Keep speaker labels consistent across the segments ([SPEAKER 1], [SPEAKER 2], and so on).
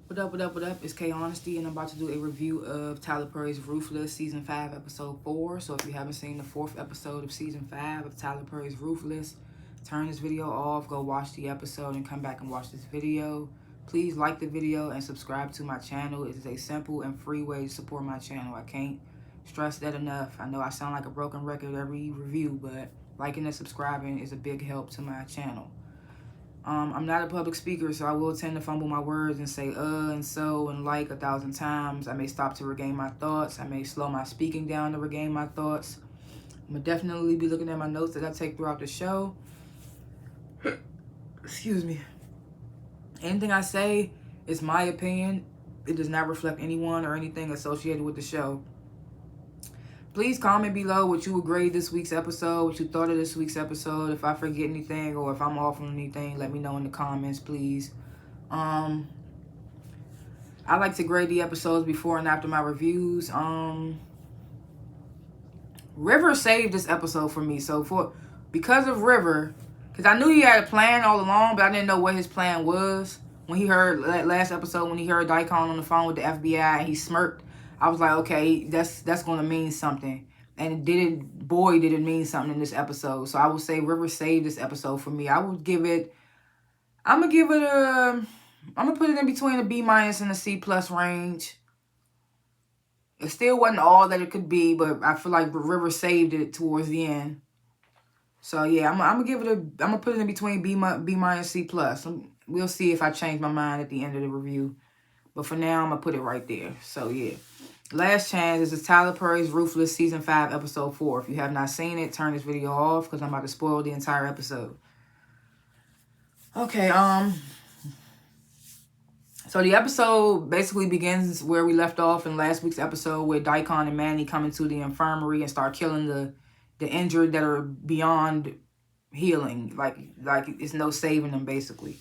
[SPEAKER 1] What up, what up, what up? It's K.Honesty, and I'm about to do a review of Tyler Perry's Ruthless Season 5, Episode 4. So if you haven't seen the 4th episode of Season 5 of Tyler Perry's Ruthless, turn this video off, go watch the episode, and come back and watch this video. Please like the video and subscribe to my channel. It is a simple and free way to support my channel. I can't stress that enough. I know I sound like a broken record every review, but liking and subscribing is a big help to my channel. I'm not a public speaker, so I will tend to fumble my words and say and so and like 1,000 times. I may stop to regain my thoughts. I may slow my speaking down to regain my thoughts. I'm going to definitely be looking at my notes that I take throughout the show. Excuse me. Anything I say is my opinion. It does not reflect anyone or anything associated with the show. Please comment below what you would grade this week's episode, what you thought of this week's episode. If I forget anything or if I'm off on anything, let me know in the comments, please. I like to grade the episodes before and after my reviews. River saved this episode for me. So because of River, because I knew he had a plan all along, but I didn't know what his plan was. When he heard that last episode, when he heard Daikon on the phone with the FBI and he smirked, I was like, okay, that's going to mean something. And did it mean something in this episode. So I would say River saved this episode for me. I'm going to put it in between a B- and a C+ range. It still wasn't all that it could be, but I feel like River saved it towards the end. So yeah, I'm gonna put it in between B- C+. We'll see if I change my mind at the end of the review. But for now, I'm gonna put it right there. So yeah. Last chance. This is Tyler Perry's Ruthless Season 5, Episode 4. If you have not seen it, turn this video off because I'm about to spoil the entire episode. Okay, so the episode basically begins where we left off in last week's episode with Daikon and Manny coming to the infirmary and start killing the injured that are beyond healing. Like it's no saving them, basically.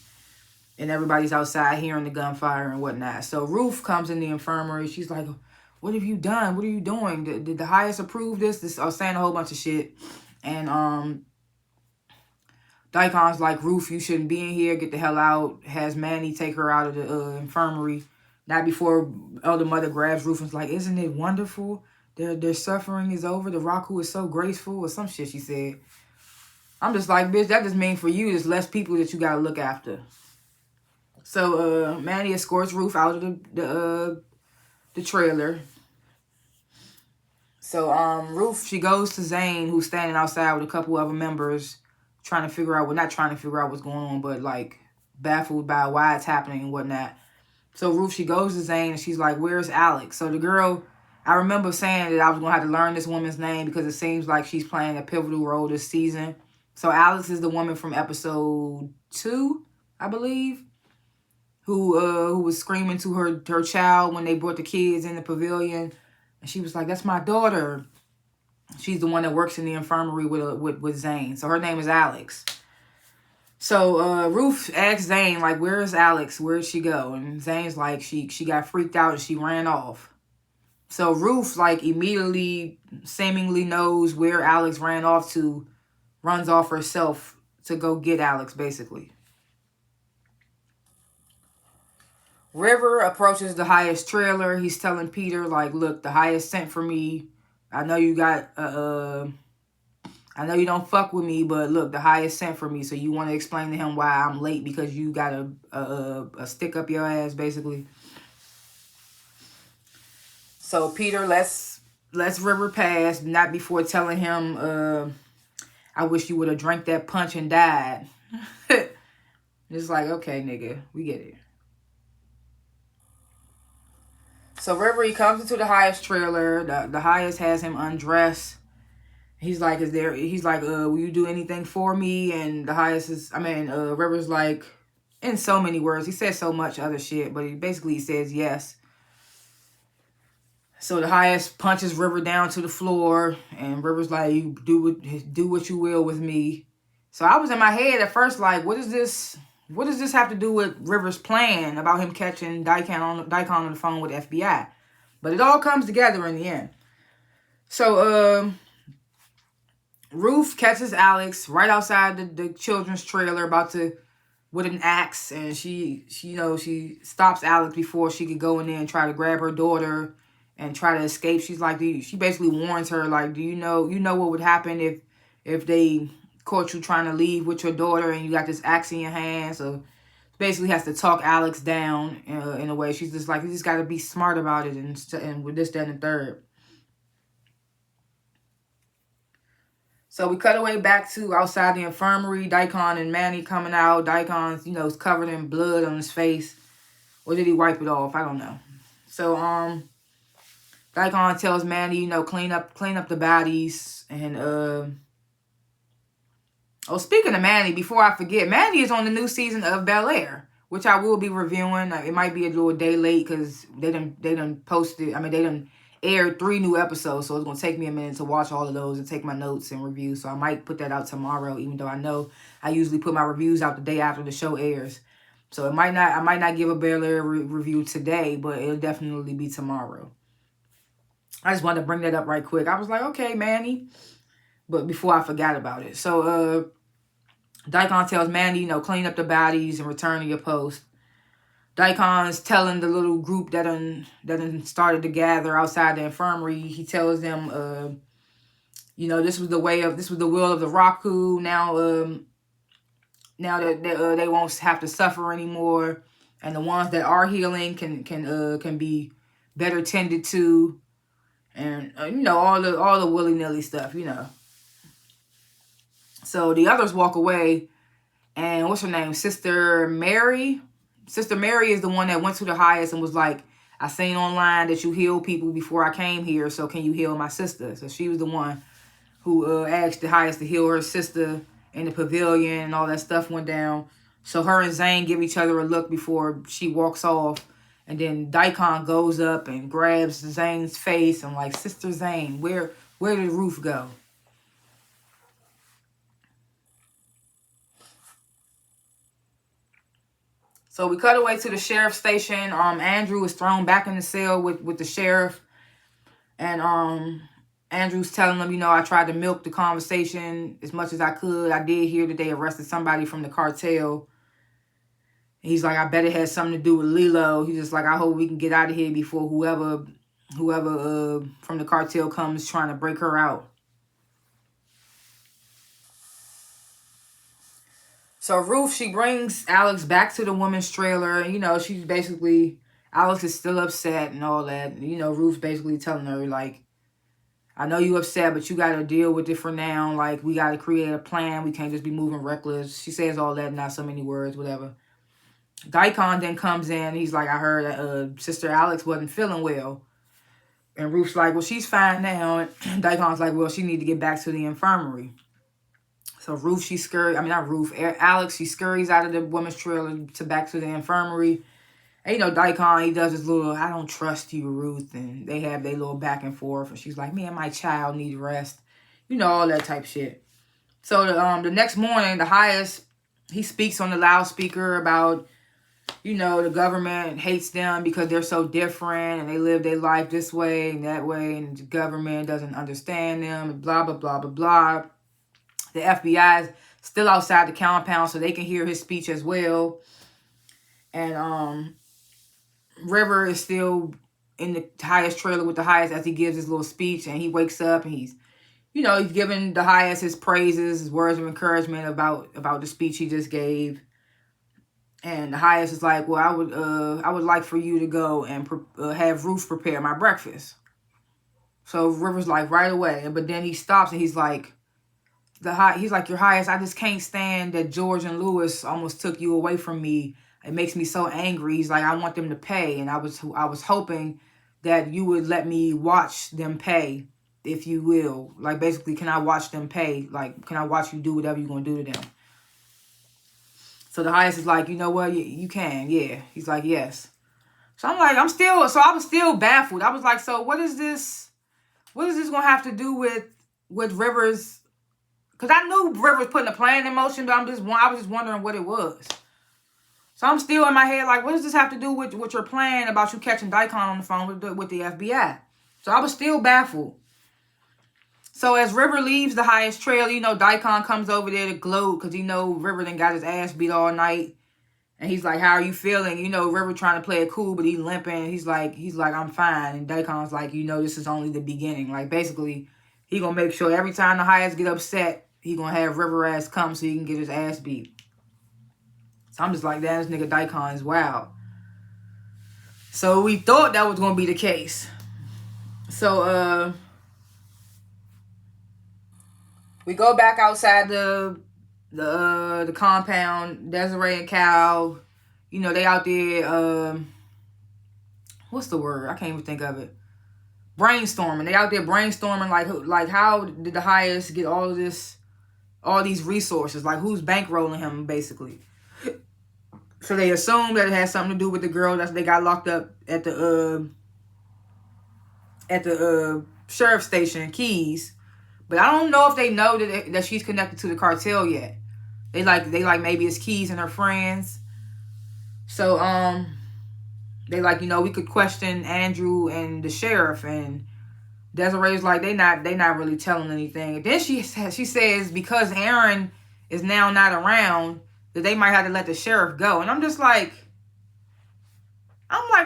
[SPEAKER 1] And everybody's outside hearing the gunfire and whatnot. So Ruth comes in the infirmary. She's like, what have you done? What are you doing? Did the highest approve this? I was saying a whole bunch of shit. And Daikon's like, Ruth, you shouldn't be in here. Get the hell out. Has Manny take her out of the infirmary. Not before Elder Mother grabs Ruth and's like, isn't it wonderful? Their suffering is over. The Raku is so graceful. Or some shit she said. I'm just like, bitch, that just means for you, there's less people that you got to look after. So Manny escorts Ruth out of the trailer. So Ruth, she goes to Zane, who's standing outside with a couple other members, trying to figure out, well, not trying to figure out what's going on, but like baffled by why it's happening and whatnot. So Ruth, she goes to Zane and she's like, where's Alex? So the girl, I remember saying that I was going to have to learn this woman's name because it seems like she's playing a pivotal role this season. So Alex is the woman from episode 2, I believe, who was screaming to her child when they brought the kids in the pavilion. And she was like, that's my daughter. She's the one that works in the infirmary with Zane. So her name is Alex. So Ruth asks Zane, like, where is Alex? Where did she go? And Zane's like, she got freaked out and she ran off. So Ruth, like, immediately seemingly knows where Alex ran off to, runs off herself to go get Alex, basically. River approaches the highest trailer. He's telling Peter, like, look, the highest sent for me. I know you got, I know you don't fuck with me, but look, the highest sent for me. So you want to explain to him why I'm late because you got a stick up your ass, basically. So Peter lets River pass, not before telling him, I wish you would have drank that punch and died. It's like, okay, nigga, we get it. So River, he comes into the highest trailer. The highest has him undressed. He's like, will you do anything for me? And the highest is, River's like, in so many words, he says so much other shit, but he says yes. So the highest punches River down to the floor, and River's like, you do what you will with me. So I was in my head at first like, what does this have to do with River's plan about him catching Daikon on the phone with FBI? But it all comes together in the end. So Ruth catches Alex right outside the children's trailer about to with an axe, and she she stops Alex before she could go in there and try to grab her daughter and try to escape. She's like, she basically warns her, like, do you know what would happen if they caught you trying to leave with your daughter and you got this axe in your hand? So basically has to talk Alex down in a way. She's just like, you just got to be smart about it, and with this, that, and the third. So we cut away back to outside the infirmary. Daikon and Manny coming out. Daikon's, is covered in blood on his face. Or did he wipe it off? I don't know. So, Daikon tells Manny, clean up the bodies. And, speaking of Manny, before I forget, Manny is on the new season of Bel-Air, which I will be reviewing. It might be a little day late because they done posted, they done aired 3 new episodes, so it's going to take me a minute to watch all of those and take my notes and review. So I might put that out tomorrow, even though I know I usually put my reviews out the day after the show airs. So I might not give a Bel-Air review today, but it'll definitely be tomorrow. I just wanted to bring that up right quick. I was like, okay, Manny. But before I forgot about it. So Daikon tells Manny, clean up the bodies and return to your post. Daikon's telling the little group that started to gather outside the infirmary. He tells them, this was the will of the Raku. Now that they won't have to suffer anymore, and the ones that are healing can be better tended to, and all the willy-nilly stuff, So the others walk away, and what's her name? Sister Mary. Sister Mary is the one that went to the highest and was like, I seen online that you healed people before I came here, so can you heal my sister? So she was the one who asked the highest to heal her sister in the pavilion, and all that stuff went down. So her and Zane give each other a look before she walks off. And then Daikon goes up and grabs Zane's face and like, Sister Zane, where did Ruth go? So we cut away to the sheriff's station. Andrew is thrown back in the cell with the sheriff. And Andrew's telling them, I tried to milk the conversation as much as I could. I did hear that they arrested somebody from the cartel. He's like, I bet it had something to do with Lilo. He's just like, I hope we can get out of here before whoever from the cartel comes trying to break her out. So Ruth, she brings Alex back to the woman's trailer. And, she's basically, Alex is still upset and all that. Ruth's basically telling her, like, I know you upset, but you got to deal with it for now. Like, we got to create a plan. We can't just be moving reckless. She says all that, not so many words, whatever. Daikon then comes in. He's like, I heard that Sister Alex wasn't feeling well. And Ruth's like, well, she's fine now. And Daikon's like, well, she need to get back to the infirmary. So Ruth, Alex, she scurries out of the woman's trailer back to the infirmary. And, Daikon, he does his little, I don't trust you, Ruth. And they have their little back and forth. And she's like, me and my child need rest. All that type shit. So the next morning, the highest, he speaks on the loudspeaker about, the government hates them because they're so different and they live their life this way and that way. And the government doesn't understand them and blah, blah, blah, blah, blah. The FBI is still outside the compound so they can hear his speech as well. And River is still in the highest trailer with the highest as he gives his little speech. And he wakes up and he's giving the highest his praises, his words of encouragement about the speech he just gave. And the highest is like, well, I would like for you to go and have Ruth prepare my breakfast. So River's like, right away. But then he stops and he's like, your highest, I just can't stand that George and Lewis almost took you away from me. It makes me so angry. He's like, I want them to pay. And I was hoping that you would let me watch them pay, if you will. Like, basically, can I watch them pay? Like, can I watch you do whatever you're going to do to them? So the highest is like, you know what? You can, yeah. He's like, yes. So I'm like, I was still baffled. I was like, so what is this going to have to do with Rivers? Because I knew Rivers putting a plan in motion, but I was just wondering what it was. So I'm still in my head like, what does this have to do with your plan about you catching Daikon on the phone with the FBI? So I was still baffled. So as River leaves the highest trail, Daikon comes over there to gloat because River done got his ass beat all night. And he's like, how are you feeling? You know, River trying to play it cool, but he limping. He's like, I'm fine. And Dacon's like, you know, this is only the beginning. Like, basically, he gonna make sure every time the Hyatts get upset, he gonna have River ass come so he can get his ass beat. So I'm just like, damn, this nigga Dacon is wild. So we thought that was gonna be the case. So we go back outside the compound. Desiree and Cal, you know, they out there, what's the word? I can't even think of it. Brainstorming. They out there brainstorming like how did the Hyatts get all these resources? Like, who's bankrolling him, basically. So they assume that it has something to do with the girl that they got locked up at the sheriff's station, Keys. But I don't know if they know that she's connected to the cartel yet. They like maybe it's Keys and her friends. So they like, you know, we could question Andrew and the sheriff, and Desiree's like, they not really telling anything. And then she says because Aaron is now not around, that they might have to let the sheriff go. And I'm like,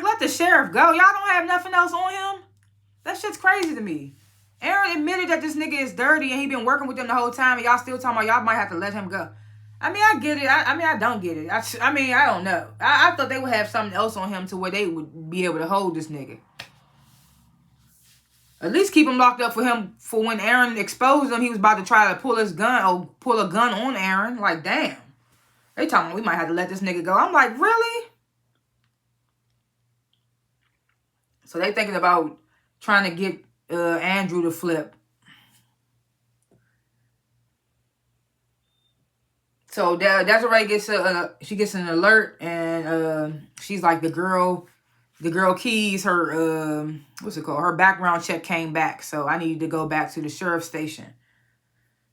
[SPEAKER 1] let the sheriff go? Y'all don't have nothing else on him? That shit's crazy to me. Aaron admitted that this nigga is dirty and he been working with them the whole time, and y'all still talking about y'all might have to let him go. I mean, I get it. I don't get it. I mean, I don't know. I thought they would have something else on him to where they would be able to hold this nigga. At least keep him locked up for when Aaron exposed him, he was about to try to pull his gun or pull a gun on Aaron. Like, damn. They talking about we might have to let this nigga go. I'm like, really? So they thinking about trying to get Andrew to flip. So Desiree gets an alert, and she's like, the girl Keys, her what's it called? Her background check came back, so I need to go back to the sheriff's station.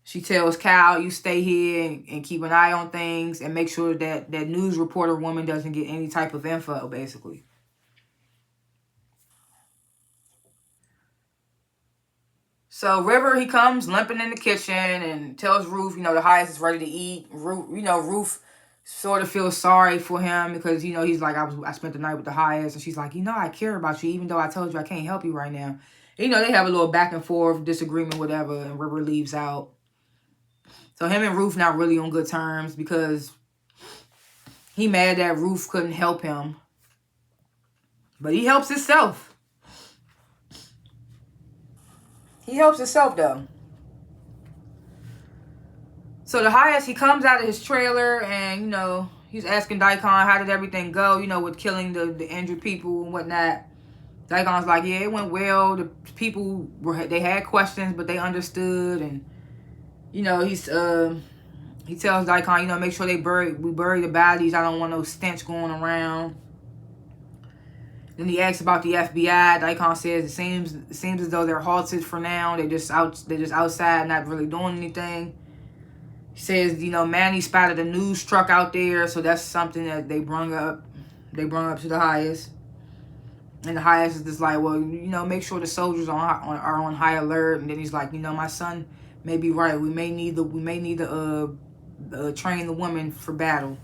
[SPEAKER 1] She tells Cal, you stay here and keep an eye on things and make sure that news reporter woman doesn't get any type of info, basically. So River, he comes limping in the kitchen and tells Ruth, you know, the Hyatts is ready to eat. Ruth sort of feels sorry for him because, you know, he's like, I spent the night with the Hyatts. And she's like, you know, I care about you, even though I told you I can't help you right now. And, you know, they have a little back and forth, disagreement, whatever, and River leaves out. So him and Ruth not really on good terms because he mad that Ruth couldn't help him. But he helps himself. He helps himself, though. So the Hyatts, he comes out of his trailer and, you know, he's asking Dacon, how did everything go, you know, with killing the injured people and whatnot. Dacon's like, yeah, it went well. The people, they had questions, but they understood. And, you know, he tells Dacon, you know, make sure we bury the bodies. I don't want no stench going around. Then he asks about the FBI. Dacon says it seems as though they're halted for now. They're just outside, not really doing anything. He says, you know, Manny spotted a news truck out there, so that's something that they brung up. They brung up to the Hyatts. And the Hyatts is just like, well, you know, make sure the soldiers are on high alert. And then he's like, you know, my son may be right. We may need to train the women for battle.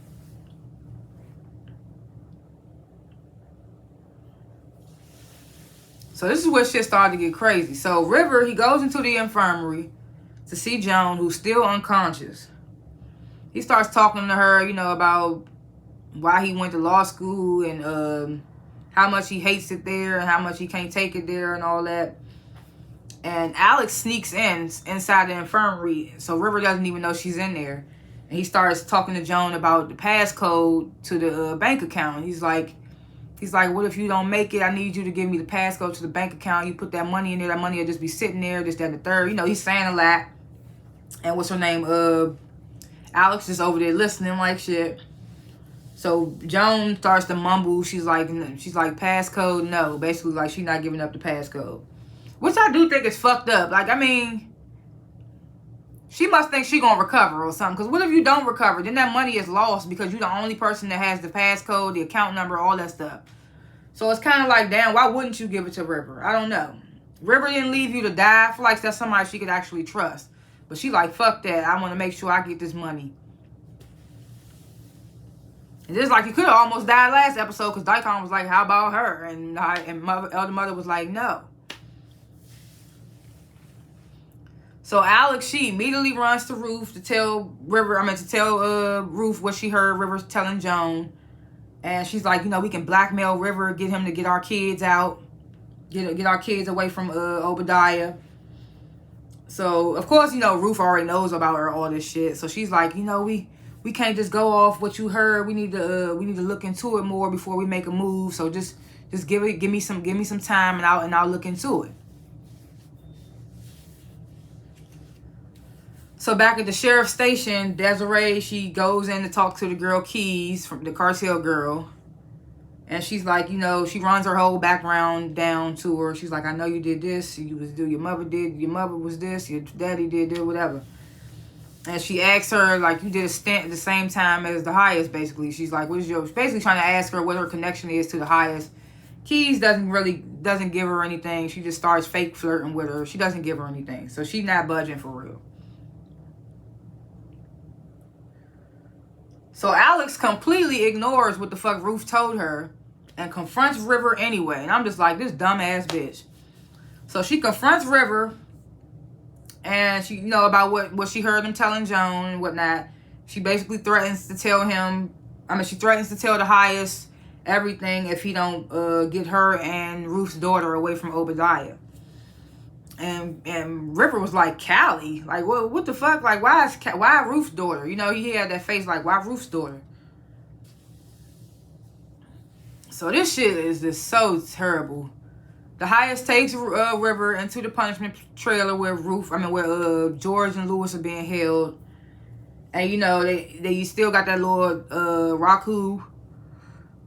[SPEAKER 1] So this is where shit started to get crazy. So River, he goes into the infirmary to see Joan, who's still unconscious. He starts talking to her, you know, about why he went to law school and how much he hates it there and how much he can't take it there and all that. And Alex sneaks inside the infirmary, so River doesn't even know she's in there. And he starts talking to Joan about the passcode to the bank account. He's like, what if you don't make it? I need you to give me the passcode to the bank account. You put that money in there. That money will just be sitting there, this, that, and the third. You know, he's saying a lot. And what's her name? Alex is over there listening like shit. So Joan starts to mumble. She's like, passcode, no. Basically, like, she's not giving up the passcode. Which I do think is fucked up. Like, I mean, she must think she gonna recover or something. Because what if you don't recover? Then that money is lost because you're the only person that has the passcode, the account number, all that stuff. So it's kind of like, damn, why wouldn't you give it to River? I don't know. River didn't leave you to die. I feel like that's somebody she could actually trust. But she like, fuck that. I want to make sure I get this money. And just like he could have almost died last episode because Daikon was like, how about her? And elder mother was like, no. So Alex, she immediately runs to Ruth to tell Ruth what she heard River telling Joan. And she's like, we can blackmail River, get him to get our kids out. Get our kids away from Obadiah. So, of course, Ruth already knows about her, all this shit. So she's like, we can't just go off what you heard. We need to look into it more before we make a move. So just give me some time and I'll look into it. So back at the sheriff's station, Desiree, she goes in to talk to the girl Keys, from the cartel girl. And she's like, she runs her whole background down to her. She's like, I know you did this. Your mother was this. Your daddy did this, whatever. And she asks her, like, you did a stint at the same time as the highest, basically. She's like, basically trying to ask her what her connection is to the highest. Keys doesn't give her anything. She just starts fake flirting with her. She doesn't give her anything. So she's not budging for real. So Alex completely ignores what the fuck Ruth told her and confronts River anyway. And I'm just like, this dumbass bitch. So she confronts River and she, about what she heard him telling Joan and whatnot. She basically threatens to tell the highest everything if he don't get her and Ruth's daughter away from Obadiah. And River was like, Callie? Like, what the fuck? Like, why Ruth's daughter? He had that face like, why Ruth's daughter? So this shit is just so terrible. The highest takes River into the punishment trailer where George and Lewis are being held. And, they still got that little Roku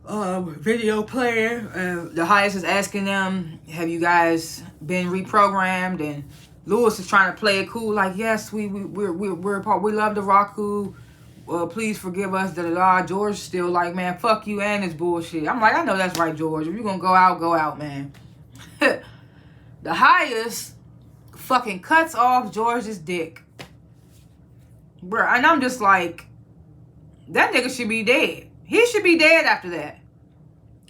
[SPEAKER 1] video player. The highest is asking them, have you guys been reprogrammed? And Lewis is trying to play it cool, like, yes, we love the Roku. Please forgive us. George is still like, man, fuck you and this bullshit. I'm like, I know that's right, George. If you're gonna go out, man. The highest fucking cuts off George's dick, bruh. And I'm just like, that nigga should be dead. He should be dead after that.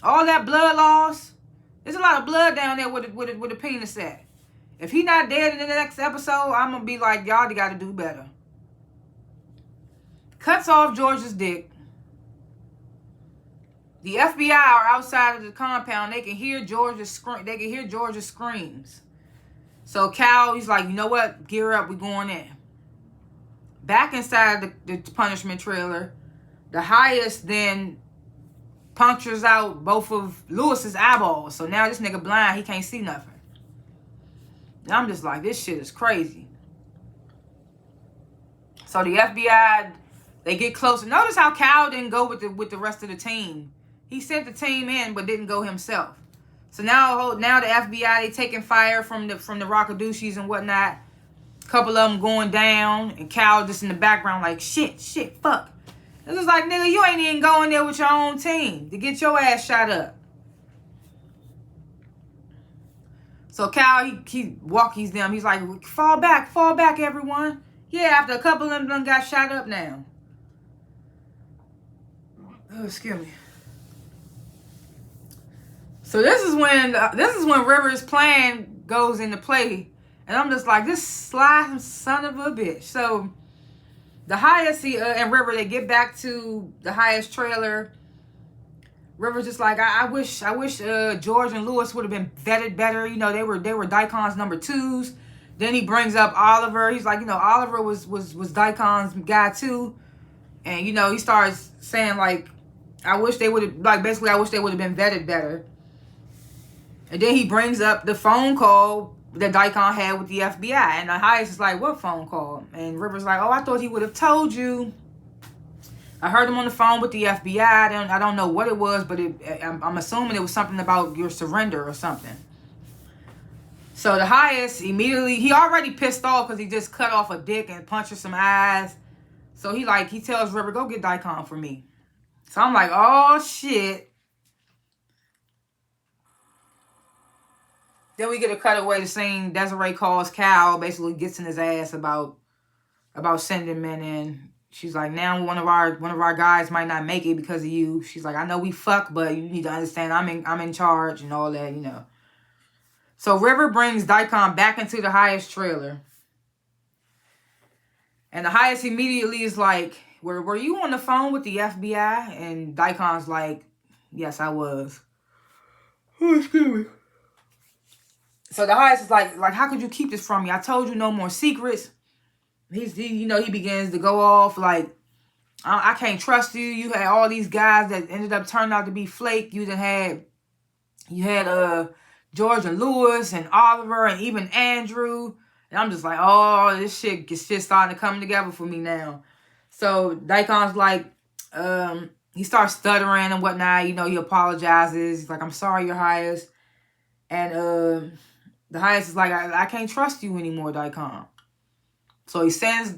[SPEAKER 1] All that blood loss. There's a lot of blood down there with the penis at. If he not dead in the next episode, I'm going to be like, y'all got to do better. Cuts off George's dick. The FBI are outside of the compound. They can hear George's screams. So Cal, he's like, you know what? Gear up. We're going in. Back inside the punishment trailer, the highest then punctures out both of Lewis's eyeballs. So now this nigga blind. He can't see nothing. And I'm just like, this shit is crazy. So the FBI, they get closer. Notice how Cal didn't go with the rest of the team. He sent the team in, but didn't go himself. So now the FBI, they taking fire from the Rockadooshies and whatnot. A couple of them going down, and Cal just in the background like, shit, fuck. This is like, nigga, you ain't even going there with your own team to get your ass shot up. So Cal, he walkies them. He's like, fall back, everyone. Yeah, after a couple of them got shot up now. Oh, excuse me. So this is when River's plan goes into play, and I'm just like, this sly son of a bitch. So the highest and River, they get back to the highest trailer. River's just like, I wish George and Lewis would have been vetted better. They were Daikon's number 2s. Then he brings up Oliver. He's like, Oliver was Daikon's guy too. And he starts saying like, I wish they would have been vetted better. And then he brings up the phone call that Daikon had with the FBI. And the highest is like, what phone call? And River's like, oh, I thought he would have told you. I heard him on the phone with the FBI. I don't know what it was, but I'm assuming it was something about your surrender or something. So the highest immediately, he already pissed off because he just cut off a dick and punched some eyes. So he tells River, go get Daikon for me. So I'm like, oh shit. Then we get a cutaway to scene. Desiree calls Cal, basically gets in his ass about sending men in. she's like, now one of our guys might not make it because of you. She's like, I know we fuck, but you need to understand I'm in charge and all that, you know. So River brings Daikon back into the Highest trailer. And the Highest immediately is like, were you on the phone with the FBI? And Daikon's like, yes, I was. Oh, excuse me. So the Highest is like, how could you keep this from me? I told you no more secrets. He begins to go off like, I can't trust you. You had all these guys that ended up turning out to be flake. You had George and Lewis and Oliver and even Andrew. And I'm just like, oh, this shit starting to come together for me now. So Daikon's like, he starts stuttering and whatnot. You know, he apologizes. He's like, I'm sorry, Your Highest. And the Highest is like, I can't trust you anymore, Daikon. So he sends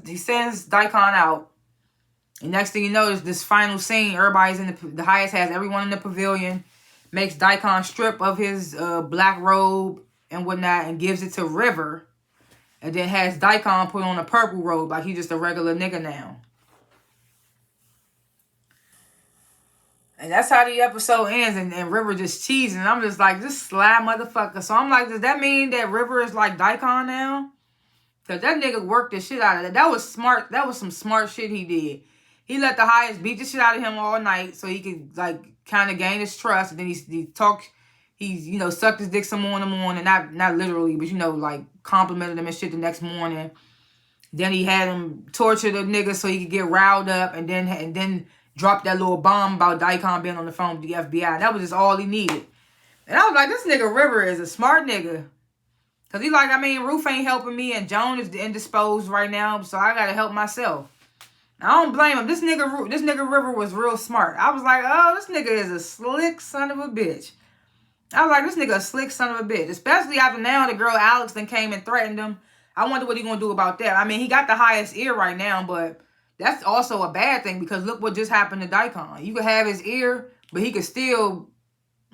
[SPEAKER 1] Daikon out. And next thing you know, is this final scene. Everybody's in the Highest has everyone in the pavilion. Makes Daikon strip of his black robe and whatnot and gives it to River. And then has Daikon put on a purple robe like he's just a regular nigga now. And that's how the episode ends. And River just cheesing. And I'm just like, this sly motherfucker. So I'm like, does that mean that River is like Daikon now? Because that nigga worked the shit out of that. That was smart. That was some smart shit he did. He let the Highest beat the shit out of him all night so he could, like, kind of gain his trust. And then he talked, you know, sucked his dick some more in the morning. Not literally, but, you know, like, complimented him and shit the next morning. Then he had him torture the nigga so he could get riled up. And then drop that little bomb about Daikon being on the phone with the FBI. That was just all he needed. And I was like, this nigga River is a smart nigga. Because he like, I mean, Ruth ain't helping me and Joan is indisposed right now. So I got to help myself. I don't blame him. This nigga River was real smart. I was like, oh, this nigga is a slick son of a bitch. I was like, this nigga a slick son of a bitch. Especially after now the girl Alex then came and threatened him. I wonder what he gonna do about that. I mean, he got the Highest ear right now, but that's also a bad thing because look what just happened to Daikon. You could have his ear, but he could still,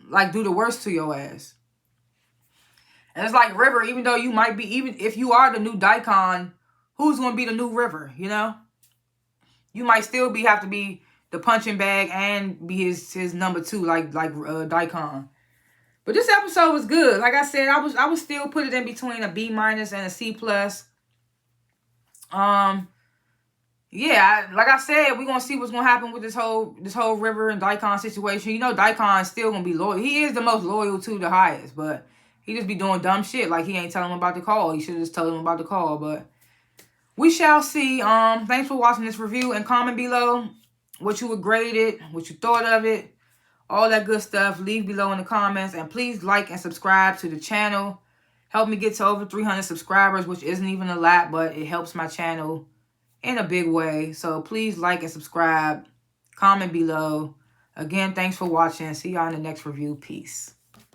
[SPEAKER 1] like, do the worst to your ass. And it's like River, even though you might be, even if you are the new Daikon, who's gonna be the new River, you know? You might still have to be the punching bag and be his number two, like Daikon. But this episode was good. Like I said, I would still put it in between a B- and a C+. Yeah, like I said, we're gonna see what's gonna happen with this whole River and Daikon situation. You know, Daikon's still gonna be loyal. He is the most loyal to the Highest, but he just be doing dumb shit like he ain't telling him about the call. He should have just told him about the call, but we shall see. Thanks for watching this review and comment below what you would grade it, what you thought of it, all that good stuff. Leave below in the comments and please like and subscribe to the channel. Help me get to over 300 subscribers, which isn't even a lot, but it helps my channel in a big way. So please like and subscribe, comment below. Again, thanks for watching. See y'all in the next review. Peace.